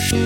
Sister,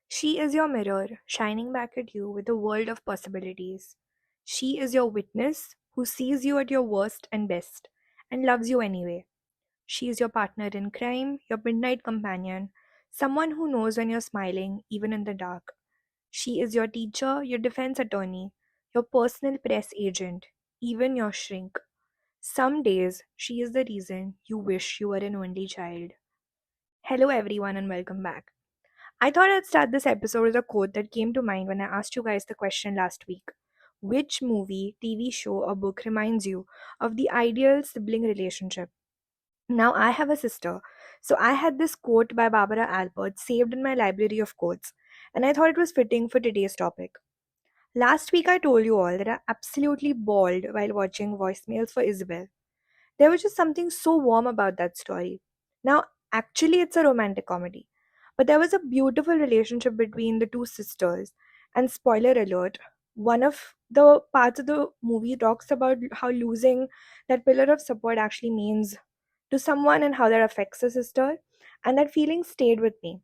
she is your mirror, shining back at you with a world of possibilities. She is your witness who sees you at your worst and best and loves you anyway. She is your partner in crime, your midnight companion, someone who knows when you're smiling, even in the dark. She is your teacher, your defense attorney, your personal press agent, even your shrink. Some days, she is the reason you wish you were an only child. Hello, everyone, and welcome back. I thought I'd start this episode with a quote that came to mind when I asked you guys the question last week. Which movie, TV show, or book reminds you of the ideal sibling relationship? Now, I have a sister, so I had this quote by Barbara Alpert saved in my library of quotes, and I thought it was fitting for today's topic. Last week, I told you all that I absolutely bawled while watching voicemails for Isabel. There was just something so warm about that story. Now, actually, it's a romantic comedy, but there was a beautiful relationship between the two sisters. And spoiler alert, one of the parts of the movie talks about how losing that pillar of support actually means to someone and how that affects a sister. And that feeling stayed with me.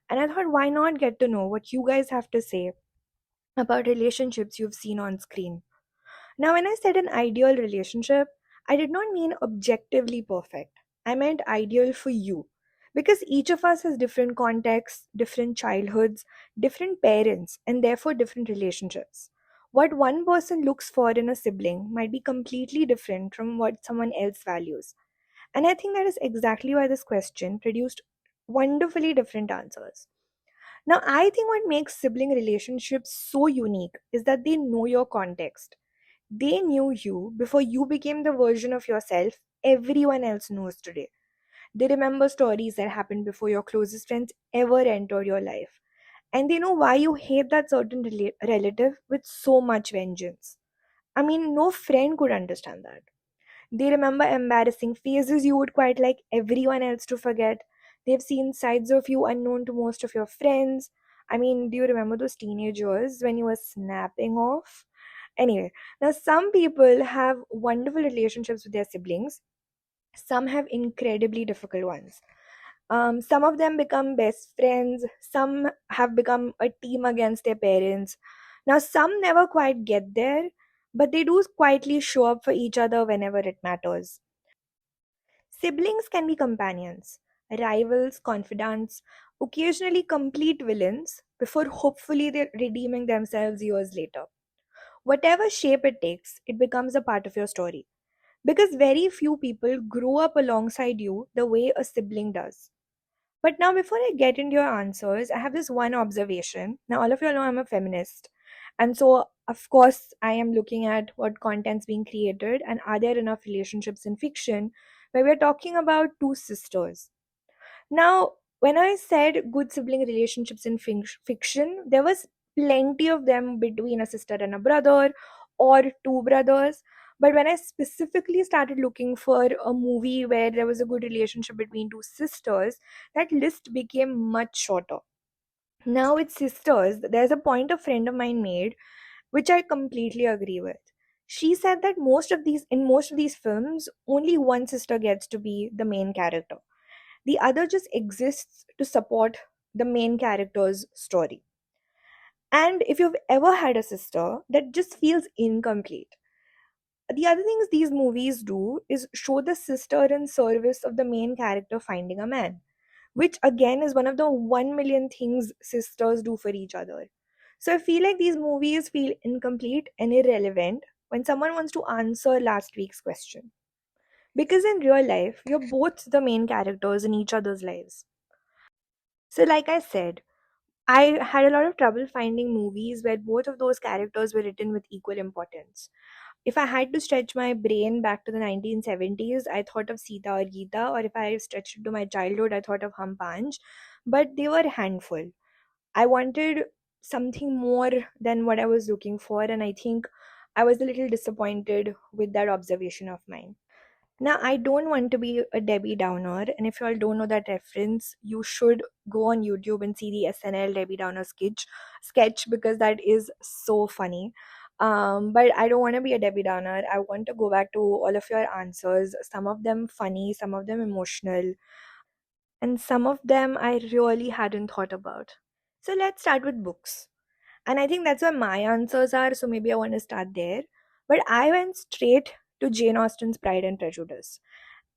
And I thought, why not get to know what you guys have to say about relationships you've seen on screen? Now, when I said an ideal relationship, I did not mean objectively perfect. I meant ideal for you. Because each of us has different contexts, different childhoods, different parents, and therefore different relationships. What one person looks for in a sibling might be completely different from what someone else values. And I think that is exactly why this question produced wonderfully different answers. Now, I think what makes sibling relationships so unique is that they know your context. They knew you before you became the version of yourself everyone else knows today. They remember stories that happened before your closest friends ever entered your life. And they know why you hate that certain relative with so much vengeance. I mean, no friend could understand that. They remember embarrassing phases you would quite like everyone else to forget. They've seen sides of you unknown to most of your friends. I mean, do you remember those teenage years when you were snapping off? Anyway, now some people have wonderful relationships with their siblings, some have incredibly difficult ones. Some of them become best friends, some have become a team against their parents. Now, some never quite get there, but they do quietly show up for each other whenever it matters. Siblings can be companions, rivals, confidants, occasionally complete villains before hopefully they're redeeming themselves years later. Whatever shape it takes, it becomes a part of your story. Because very few people grow up alongside you the way a sibling does. But now, before I get into your answers, I have this one observation. Now, all of you know I'm a feminist. And so, of course, I am looking at what content's being created and are there enough relationships in fiction where we're talking about two sisters. Now, when I said good sibling relationships in fiction, there was plenty of them between a sister and a brother or two brothers. But when I specifically started looking for a movie where there was a good relationship between two sisters, that list became much shorter. Now, with sisters, there's a point a friend of mine made, which I completely agree with. She said that most of these films, only one sister gets to be the main character. The other just exists to support the main character's story. And if you've ever had a sister, that just feels incomplete. The other things these movies do is show the sister in service of the main character finding a man, which again is one of the 1 million things sisters do for each other. So I feel like these movies feel incomplete and irrelevant when someone wants to answer last week's question. Because in real life, you're both the main characters in each other's lives. So, like I said, I had a lot of trouble finding movies where both of those characters were written with equal importance. If I had to stretch my brain back to the 1970s, I thought of Sita or Geeta, or if I stretched it to my childhood, I thought of Hum Panch, but they were a handful. I wanted something more than what I was looking for, and I think I was a little disappointed with that observation of mine. Now, I don't want to be a Debbie Downer, and if you all don't know that reference, you should go on YouTube and see the SNL Debbie Downer sketch because that is so funny. But I don't want to be a Debbie Downer. I want to go back to all of your answers, some of them funny, some of them emotional, and some of them I really hadn't thought about. So let's start with books. And I think that's where my answers are, so maybe I want to start there. But I went straight to Jane Austen's Pride and Prejudice.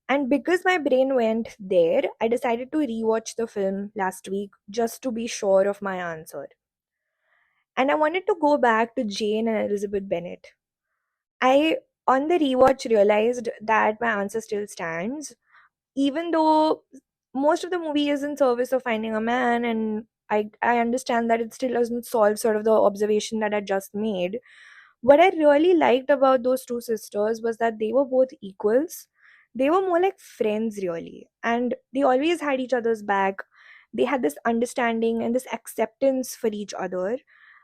And because my brain went there, I decided to rewatch the film last week just to be sure of my answer. And I wanted to go back to Jane and Elizabeth Bennet. I, on the rewatch, realized that my answer still stands, even though most of the movie is in service of finding a man, and I understand that it still doesn't solve sort of the observation that I just made. What I really liked about those two sisters was that they were both equals. They were more like friends, really, and they always had each other's back. They had this understanding and this acceptance for each other,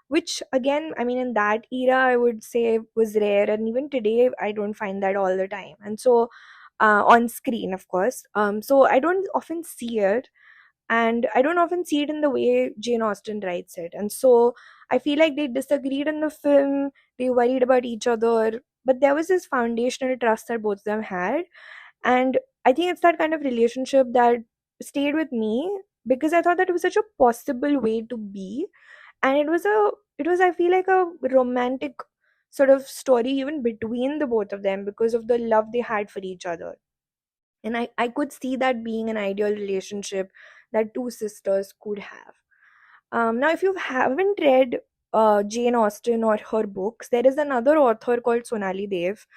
which, again, I mean, in that era, I would say was rare, and even today, I don't find that all the time. And so, on screen, of course. So I don't often see it, and I don't often see it in the way Jane Austen writes it. And so I feel like they disagreed in the film, they worried about each other, but there was this foundational trust that both of them had. And I think it's that kind of relationship that stayed with me, because I thought that it was such a possible way to be. And it was, I feel like, a romantic sort of story even between the both of them because of the love they had for each other. And I could see that being an ideal relationship that two sisters could have. Now, if you haven't read Jane Austen or her books, there is another author called Sonali Dev,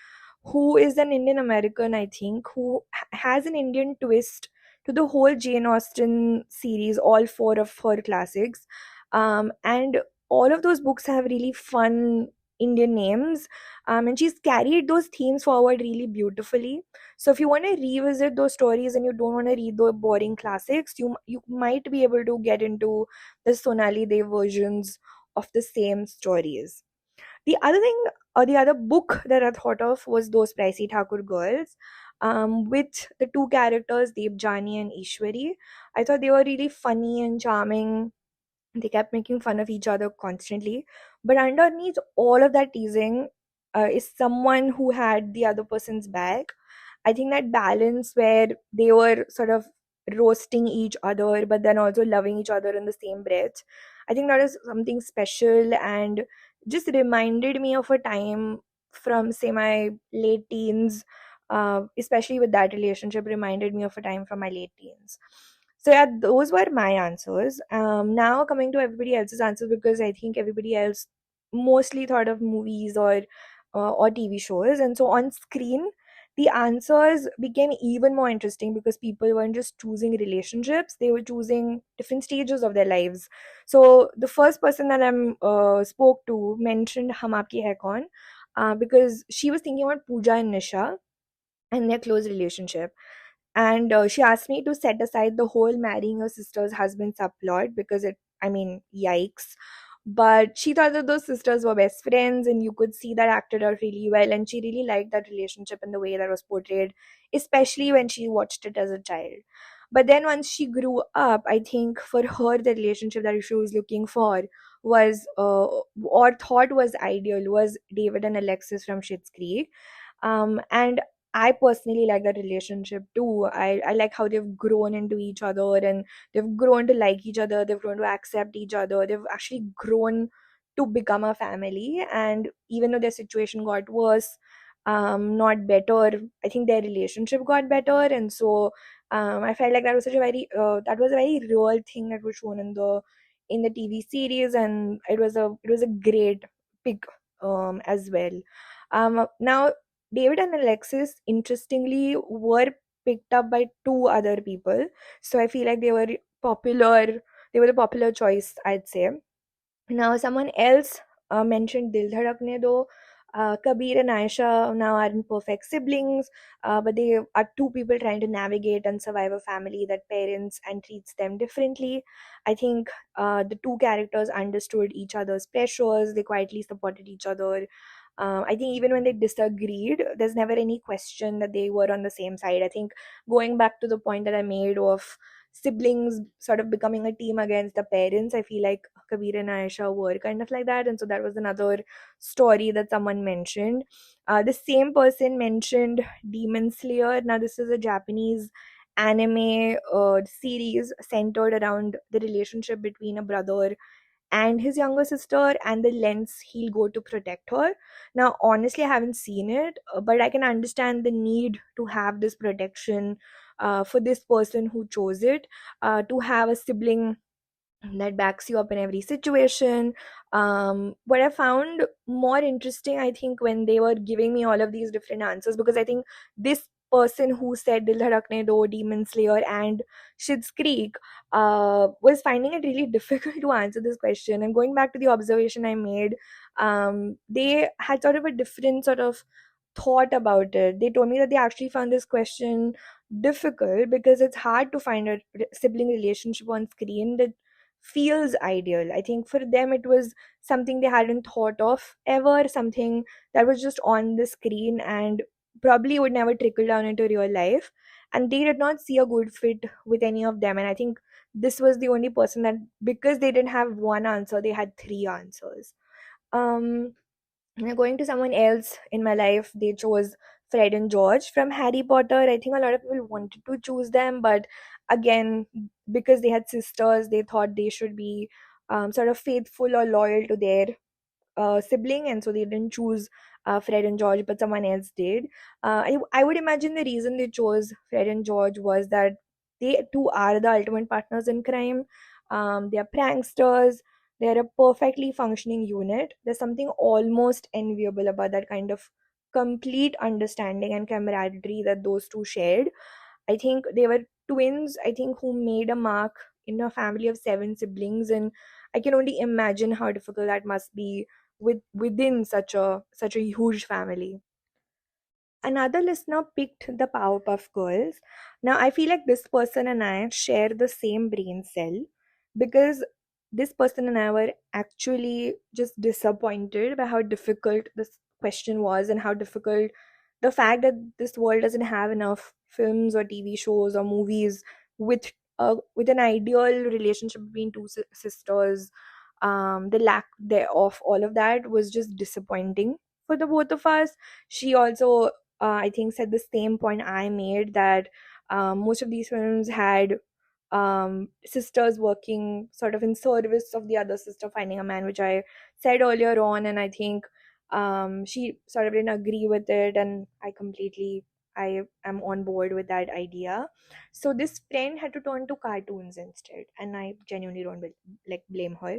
who is an Indian American, I think, who has an Indian twist to the whole Jane Austen series, all four of her classics. And all of those books have really fun Indian names. And she's carried those themes forward really beautifully. So if you want to revisit those stories and you don't want to read the boring classics, you might be able to get into the Sonali Dev versions of the same stories. The other thing, or the other book that I thought of, was Those Pricey Thakur Girls, with the two characters, Devjani and Ishwari. I thought they were really funny and charming. They kept making fun of each other constantly. But underneath all of that teasing is someone who had the other person's back. I think that balance where they were sort of roasting each other but then also loving each other in the same breath, I think that is something special, and just reminded me of a time from, say, my late teens. Especially with that relationship, reminded me of a time from my late teens. So yeah, those were my answers. Now coming to everybody else's answers, because I think everybody else mostly thought of movies or TV shows, and so on screen the answers became even more interesting because people weren't just choosing relationships, they were choosing different stages of their lives. So the first person that I spoke to mentioned Hum Aapke Hai Kaun, because she was thinking about Pooja and Nisha and their close relationship. And she asked me to set aside the whole marrying her sister's husband subplot because I mean, yikes. But she thought that those sisters were best friends and you could see that acted out really well. And she really liked that relationship and the way that was portrayed, especially when she watched it as a child. But then once she grew up, I think for her, the relationship that she was looking for was, or thought was ideal, was David and Alexis from Schitt's Creek. And I personally like that relationship too. I like how they've grown into each other and they've grown to like each other, they've grown to accept each other, they've actually grown to become a family. And even though their situation got worse, not better, I think their relationship got better. And so I felt like that was such a very that was a very real thing that was shown in the TV series, and it was a great pick as well. Now David and Alexis, interestingly, were picked up by two other people. So I feel like popular. They were the popular choice, I'd say. Now, someone else mentioned Dil Dhadakne Do. Kabir and Aisha now aren't perfect siblings, but they are two people trying to navigate and survive a family that parents and treats them differently. I think the two characters understood each other's pressures, they quietly supported each other. I think even when they disagreed, there's never any question that they were on the same side. I think going back to the point that I made of siblings sort of becoming a team against the parents. I feel like Kabir and Aisha were kind of like that, and so that was another story that someone mentioned. The same person mentioned Demon Slayer. Now, this is a Japanese anime series centered around the relationship between a brother and his younger sister and the lengths he'll go to protect her. Now, honestly, I haven't seen it, but I can understand the need to have this protection for this person who chose it, to have a sibling that backs you up in every situation. What I found more interesting, I think, when they were giving me all of these different answers, because I think this person who said Dil Dhadakne Do, Demon Slayer, and Schitt's Creek was finding it really difficult to answer this question. And going back to the observation I made, they had sort of a different sort of thought about it. They told me that they actually found this question difficult because it's hard to find a sibling relationship on screen that feels ideal. I think for them it was something they hadn't thought of ever, something that was just on the screen and probably would never trickle down into real life. And they did not see a good fit with any of them. And I think this was the only person that, because they didn't have one answer, they had three answers. Um, Now, going to someone else in my life, they chose Fred and George from Harry Potter. I think a lot of people wanted to choose them, but again, because they had sisters, they thought they should be sort of faithful or loyal to their sibling, and so they didn't choose Fred and George, but someone else did. I would imagine the reason they chose Fred and George was that they too are the ultimate partners in crime. They are pranksters. They are a perfectly functioning unit. There's something almost enviable about that kind of complete understanding and camaraderie that those two shared. I think they were twins, I think, who made a mark in a family of seven siblings, and I can only imagine how difficult that must be within such a huge family. Another listener picked the Powerpuff Girls. Now, I feel like this person and I share the same brain cell, because this person and I were actually just disappointed by how difficult this question was, and how difficult the fact that this world doesn't have enough films or TV shows or movies with an ideal relationship between two sisters. The lack thereof, all of that was just disappointing for the both of us. She also, I think, said the same point I made, that most of these films had sisters working sort of in service of the other sister finding a man, which I said earlier on, and I think she sort of didn't agree with it, and I am on board with that idea. So this friend had to turn to cartoons instead, and I genuinely don't blame her.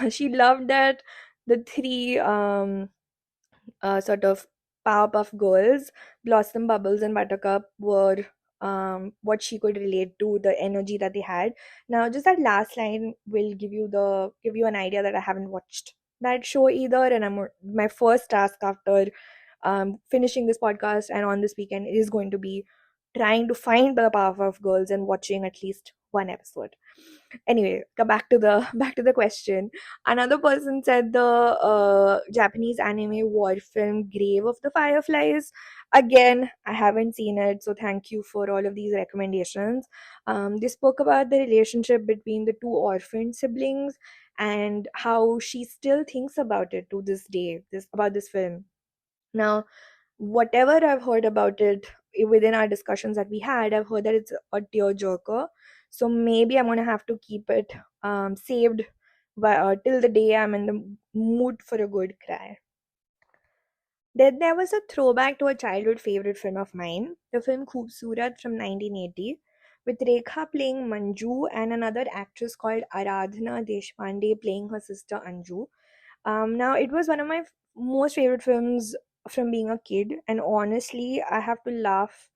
She loved that the three sort of Powerpuff Girls, Blossom, Bubbles, and Buttercup were what she could relate to, the energy that they had. Now, just that last line will give you an idea that I haven't watched that show either, and my first task after finishing this podcast and on this weekend is going to be trying to find the Powerpuff Girls and watching at least one episode. Anyway, come back to the back to the question. Another person said the Japanese anime war film Grave of the Fireflies. Again, I haven't seen it, so thank you for all of these recommendations. They spoke about the relationship between the two orphaned siblings and how she still thinks about it to this day, this about this film. Now, whatever I've heard about it within our discussions that we had, I've heard that it's a tearjerker. So maybe I'm gonna have to keep it saved till the day I'm in the mood for a good cry. Then there was a throwback to a childhood favorite film of mine, the film Khoobsurat from 1980, with Rekha playing Manju and another actress called Aradhana Deshpande playing her sister Anju. Now, it was one of my most favorite films from being a kid, and honestly, I have to laugh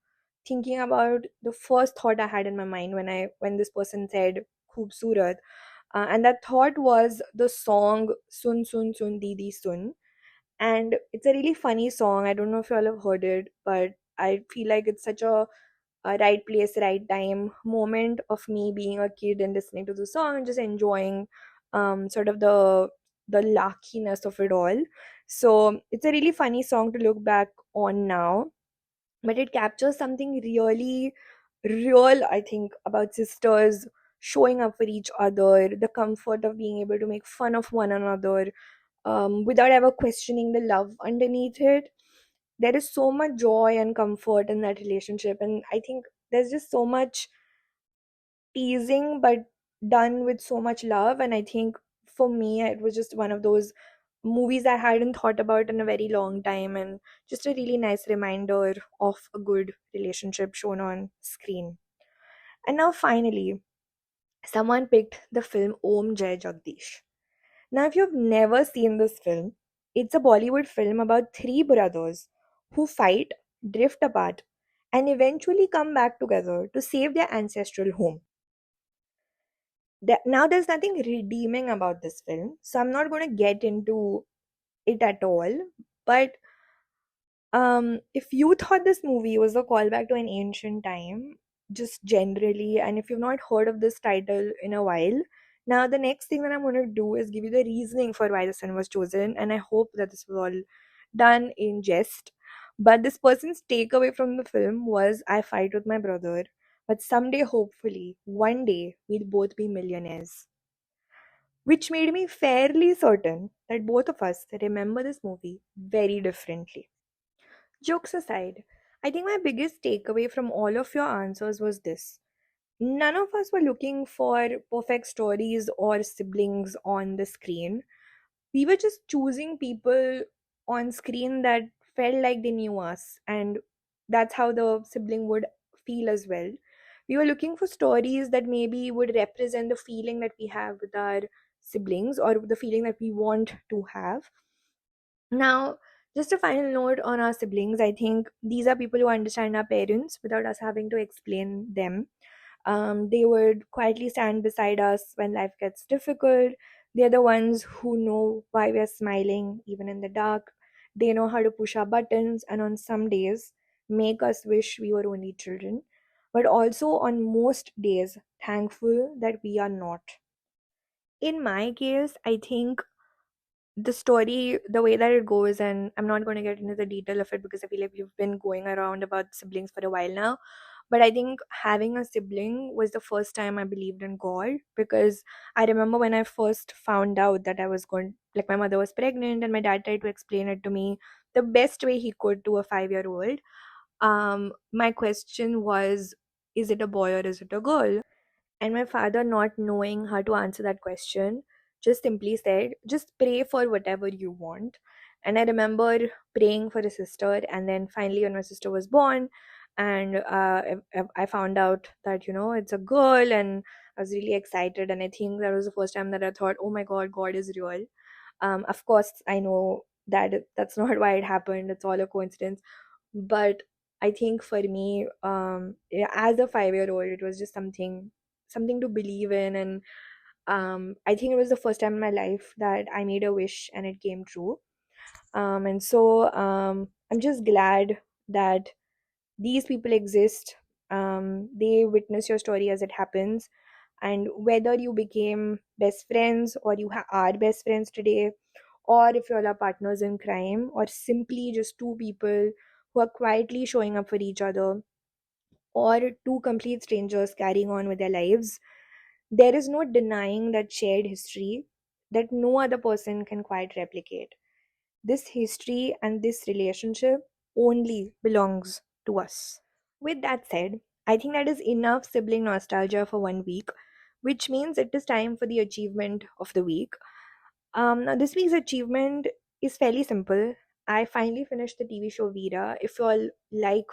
thinking about the first thought I had in my mind when this person said "Khoobsurat," and that thought was the song "Sun Sun Sun Didi Sun," and it's a really funny song. I don't know if you all have heard it, but I feel like it's such a right place, right time moment of me being a kid and listening to the song and just enjoying sort of the larkiness of it all. So it's a really funny song to look back on now, but it captures something really real, I think, about sisters showing up for each other, the comfort of being able to make fun of one another, without ever questioning the love underneath it. There is so much joy and comfort in that relationship, and I think there's just so much teasing but done with so much love. And I think for me, it was just one of those movies I hadn't thought about in a very long time, and just a really nice reminder of a good relationship shown on screen. And now finally, someone picked the film Om Jai Jagdish. Now, if you've never seen this film, it's a Bollywood film about three brothers who fight, drift apart, and eventually come back together to save their ancestral home. Now, there's nothing redeeming about this film, so I'm not going to get into it at all. But if you thought this movie was a callback to an ancient time, just generally, and if you've not heard of this title in a while, now the next thing that I'm going to do is give you the reasoning for why this one was chosen, and I hope that this was all done in jest. But this person's takeaway from the film was, I fight with my brother, but someday, hopefully, one day, we'll both be millionaires. Which made me fairly certain that both of us remember this movie very differently. Jokes aside, I think my biggest takeaway from all of your answers was this: none of us were looking for perfect stories or siblings on the screen. We were just choosing people on screen that felt like they knew us, and that's how the sibling would feel as well. We were looking for stories that maybe would represent the feeling that we have with our siblings, or the feeling that we want to have. Now, just a final note on our siblings. I think these are people who understand our parents without us having to explain them. They would quietly stand beside us when life gets difficult. They're the ones who know why we're smiling even in the dark. They know how to push our buttons, and on some days, make us wish we were only children. But also, on most days, thankful that we are not. In my case, I think the story, the way that it goes, and I'm not going to get into the detail of it because I feel like we've been going around about siblings for a while now. But I think having a sibling was the first time I believed in God, because I remember when I first found out that I was going, like, my mother was pregnant, and my dad tried to explain it to me the best way he could to a 5-year old. My question was, is it a boy or is it a girl? And my father, not knowing how to answer that question, just simply said, just pray for whatever you want. And I remember praying for a sister, and then finally, when my sister was born, and I found out that, it's a girl, and I was really excited. And I think that was the first time that I thought, oh my God, God is real. Of course, I know that that's not why it happened, it's all a coincidence. But I think for me, yeah, as a 5-year old, it was just something to believe in. And I think it was the first time in my life that I made a wish and it came true. And so I'm just glad that these people exist. They witness your story as it happens, and whether you became best friends, or you are best friends today, or if you all are partners in crime, or simply just two people who are quietly showing up for each other, or two complete strangers carrying on with their lives, there is no denying that shared history that no other person can quite replicate. This history and this relationship only belongs to us. With that said, I think that is enough sibling nostalgia for one week, which means it is time for the achievement of the week. Now, this week's achievement is fairly simple. I finally finished the TV show Veera. If you all like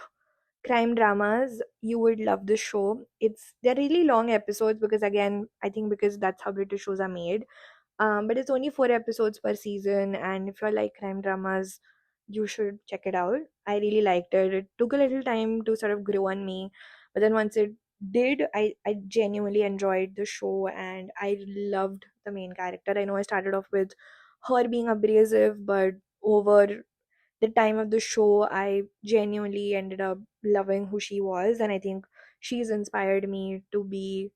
crime dramas, you would love this show. They're really long episodes, because again, I think because that's how British shows are made. But it's only 4 episodes per season, and if you like crime dramas, you should check it out. I really liked it. It took a little time to sort of grow on me, but then once it did, I genuinely enjoyed the show, and I loved the main character. I know I started off with her being abrasive, but over the time of the show, I genuinely ended up loving who she was, and I think she's inspired me to be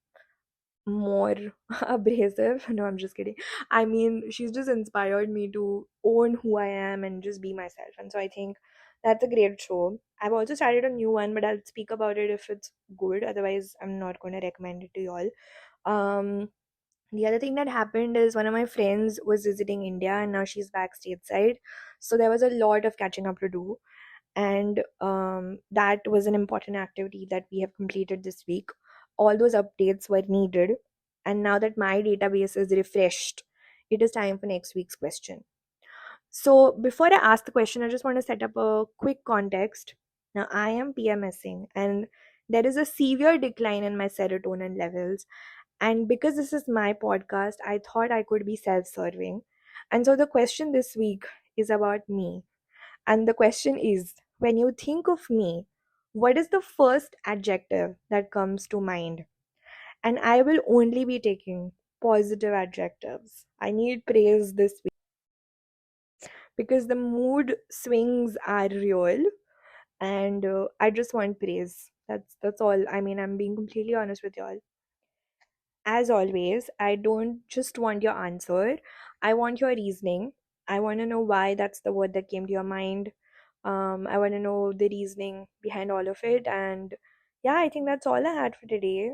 more abrasive. No, I'm just kidding. I mean, she's just inspired me to own who I am and just be myself. And so I think that's a great show. I've also started a new one, but I'll speak about it if it's good. Otherwise, I'm not going to recommend it to you all. Um, the other thing that happened is one of my friends was visiting India and now she's back stateside. So there was a lot of catching up to do. And that was an important activity that we have completed this week. All those updates were needed. And now that my database is refreshed, it is time for next week's question. So before I ask the question, I just want to set up a quick context. Now, I am PMSing and there is a severe decline in my serotonin levels. And because this is my podcast, I thought I could be self serving. And so the question this week is about me. And the question is, when you think of me, what is the first adjective that comes to mind? And I will only be taking positive adjectives. I need praise this week because the mood swings are real and I just want praise. That's all. I mean, I'm being completely honest with y'all. As always, I don't just want your answer, I want your reasoning. I want to know why that's the word that came to your mind. I want to know the reasoning behind all of it. And yeah, I think that's all I had for today.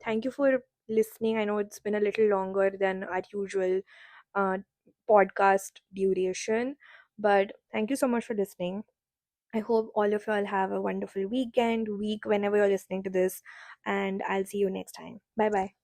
Thank you for listening. I know it's been a little longer than our usual uh, podcast duration, but thank you so much for listening. I hope all of y'all have a wonderful week, whenever you're listening to this, and I'll see you next time. Bye bye.